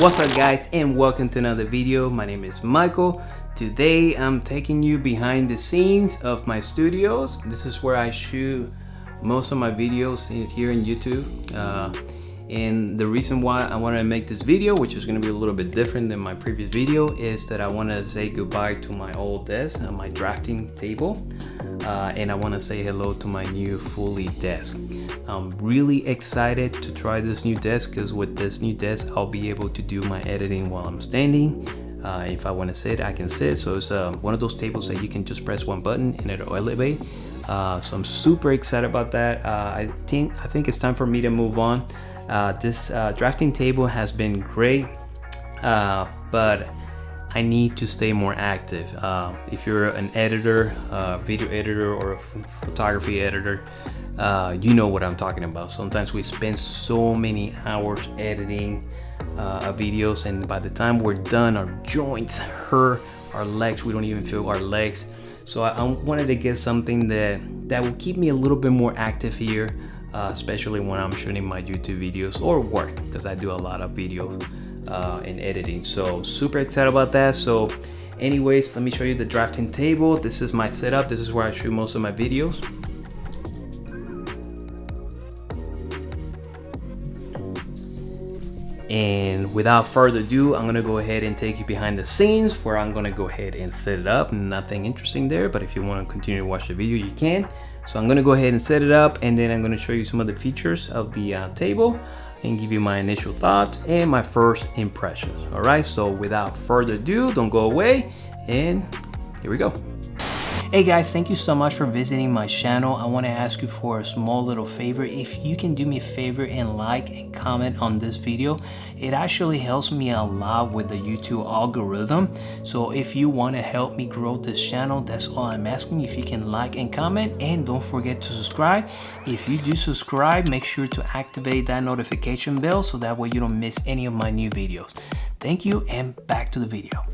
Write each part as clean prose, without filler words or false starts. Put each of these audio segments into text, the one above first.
What's up guys, and welcome to another video. My name is Michael. Today I'm taking you behind the scenes of my studios. This is where I shoot most of my videos here in YouTube. And the reason why I wanted to make this video, which is going to be a little bit different than my previous video, is that I want to say goodbye to my old desk, my drafting table, and I want to say hello to my new fully desk. I'm really excited to try this new desk because with this new desk I'll be able to do my editing while I'm standing. If I want to sit, I can sit. So it's one of those tables that you can just press one button and it'll elevate. So I'm super excited about that. I think it's time for me to move on. This drafting table has been great, but I need to stay more active. If you're an editor, video editor, or a photography editor, you know what I'm talking about. Sometimes we spend so many hours editing videos, and by the time we're done, our joints hurt, our legs, we don't even feel our legs. So I wanted to get something that will keep me a little bit more active here, especially when I'm shooting my YouTube videos or work, because I do a lot of videos and editing. So super excited about that. So anyways, let me show you the drafting table. This is my setup. This is where I shoot most of my videos. And without further ado, I'm gonna go ahead and take you behind the scenes where I'm gonna go ahead and set it up. Nothing interesting there, but if you want to continue to watch the video, you can. So I'm gonna go ahead and set it up, and then I'm gonna show you some of the features of the table and give you my initial thoughts and my first impressions. All right, so without further ado, don't go away, and here we go. Hey guys, thank you so much for visiting my channel. I want to ask you for a small little favor. If you can do me a favor and like and comment on this video, it actually helps me a lot with the YouTube algorithm. So if you want to help me grow this channel, that's all I'm asking. If you can like and comment, and don't forget to subscribe. If you do subscribe, make sure to activate that notification bell so that way you don't miss any of my new videos. Thank you, and back to the video.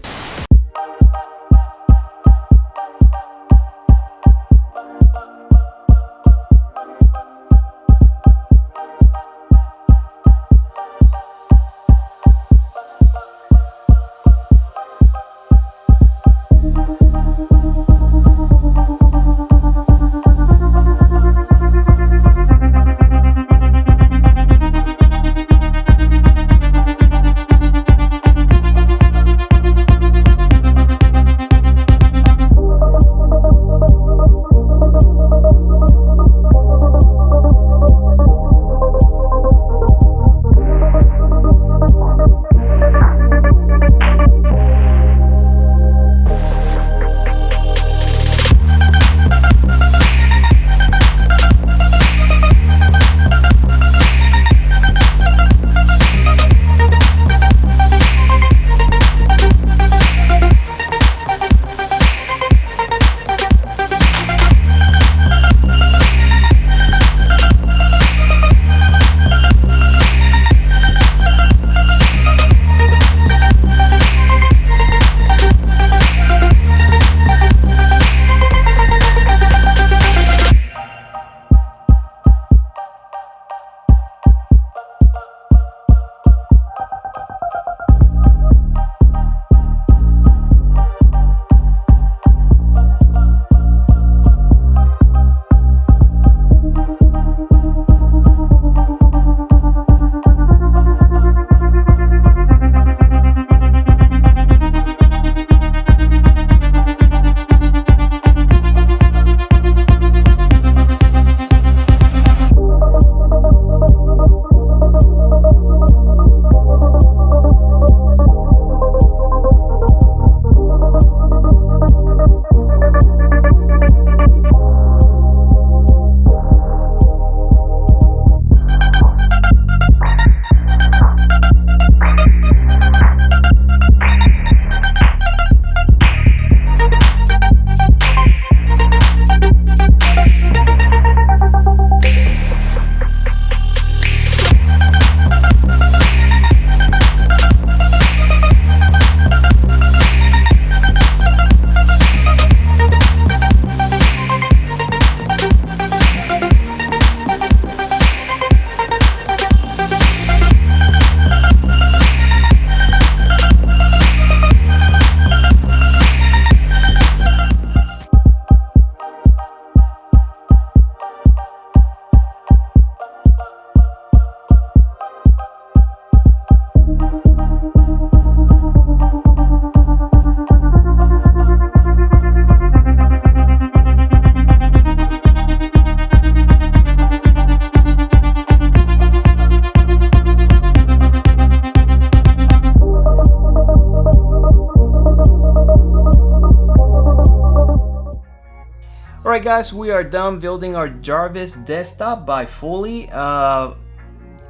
Alright guys, we are done building our Jarvis desktop by fully.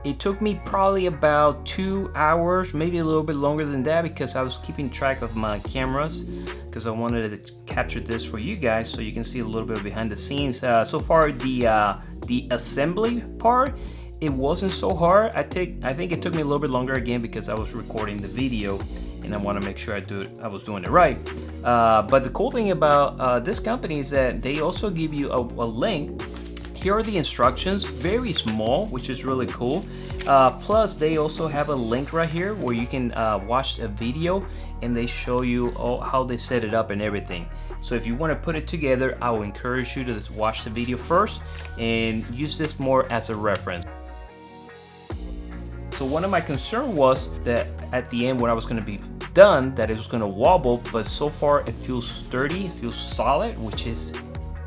It took me probably about 2 hours, maybe a little bit longer than that, because I was keeping track of my cameras, because I wanted to capture this for you guys so you can see a little bit behind the scenes. So far, the assembly part, it wasn't so hard. I think it took me a little bit longer again because I was recording the video and I want to make sure I was doing it right. But the cool thing about this company is that they also give you a link. Here are the instructions, very small, which is really cool. Plus, they also have a link right here where you can watch a video and they show you how they set it up and everything. So if you want to put it together, I will encourage you to just watch the video first and use this more as a reference. So one of my concerns was that at the end when I was going to be done, that it was going to wobble, but so far it feels sturdy, it feels solid, which is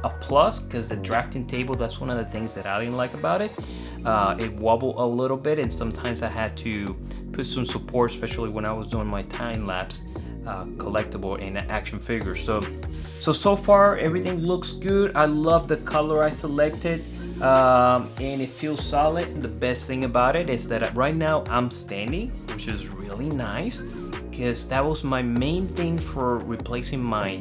a plus, because the drafting table, that's one of the things that I didn't like about it. It wobbled a little bit, and sometimes I had to put some support, especially when I was doing my time lapse collectible and action figures. So far everything looks good. I love the color I selected, and it feels solid. The best thing about it is that right now I'm standing, which is really nice, because that was my main thing for replacing my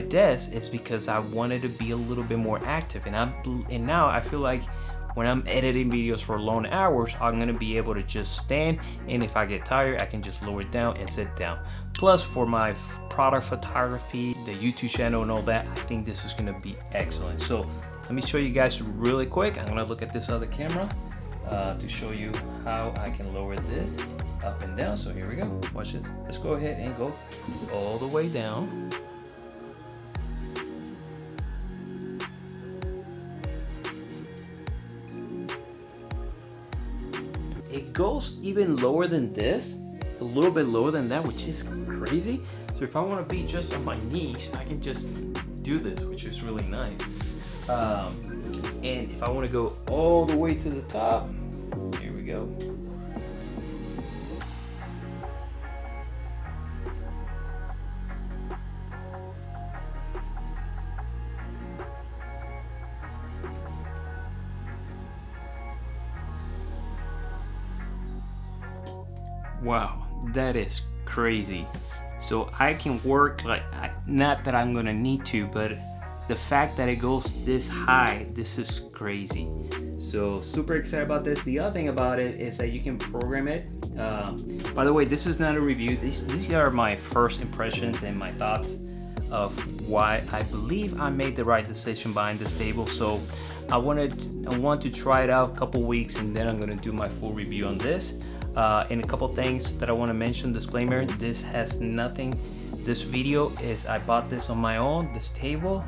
desk, is because I wanted to be a little bit more active, and now I feel like when I'm editing videos for long hours, I'm gonna be able to just stand, and if I get tired, I can just lower it down and sit down. Plus, for my product photography, the YouTube channel and all that, I think this is gonna be excellent. So let me show you guys really quick. I'm gonna look at this other camera to show you how I can lower this up and down. So here we go, watch this. Let's go ahead and go all the way down. It goes even lower than this, a little bit lower than that, which is crazy. So if I want to be just on my knees, I can just do this, which is really nice. And if I want to go all the way to the top, here we go. Wow, that is crazy. So I can work like, not that I'm gonna need to, but the fact that it goes this high, this is crazy. So super excited about this. The other thing about it is that you can program it. By the way, this is not a review. These are my first impressions and my thoughts of why I believe I made the right decision buying this table. So I want to try it out a couple weeks, and then I'm gonna do my full review on this. And a couple things that I want to mention, disclaimer, this has nothing, this video is, I bought this on my own, this table,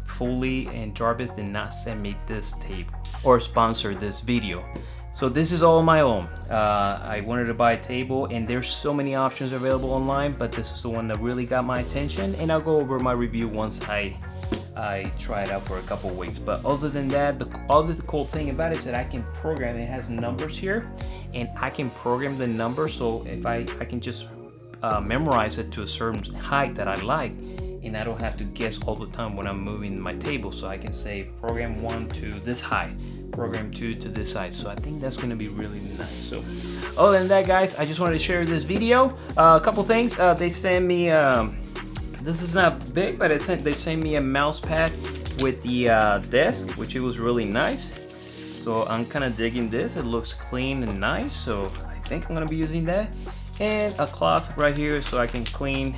fully, and Jarvis did not send me this table or sponsor this video. So this is all on my own. I wanted to buy a table, and there's so many options available online, but this is the one that really got my attention, and I'll go over my review once I try it out for a couple weeks. But other than that, the other cool thing about it is that I can program, it has numbers here, and I can program the numbers, so if I can just memorize it to a certain height that I like, and I don't have to guess all the time when I'm moving my table. So I can say program 1 to this height, program 2 to this height. So I think that's gonna be really nice. So other than that, guys, I just wanted to share this video. A couple things, they sent me, this is not big, but they sent me a mouse pad with the desk, which it was really nice. So I'm kind of digging this. It looks clean and nice, so I think I'm gonna be using that. And a cloth right here so I can clean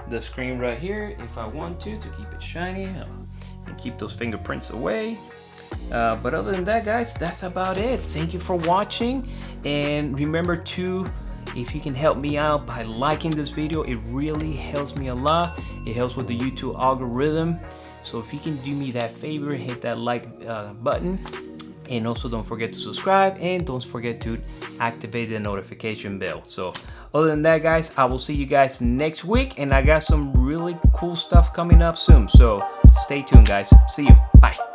the screen right here if I want to keep it shiny and keep those fingerprints away. But other than that, guys, that's about it. Thank you for watching, and remember to, if you can help me out by liking this video, it really helps me a lot. It helps with the YouTube algorithm. So if you can do me that favor, hit that like button, and also don't forget to subscribe, and don't forget to activate the notification bell. So other than that, guys, I will see you guys next week, and I got some really cool stuff coming up soon. So stay tuned, guys. See you. Bye.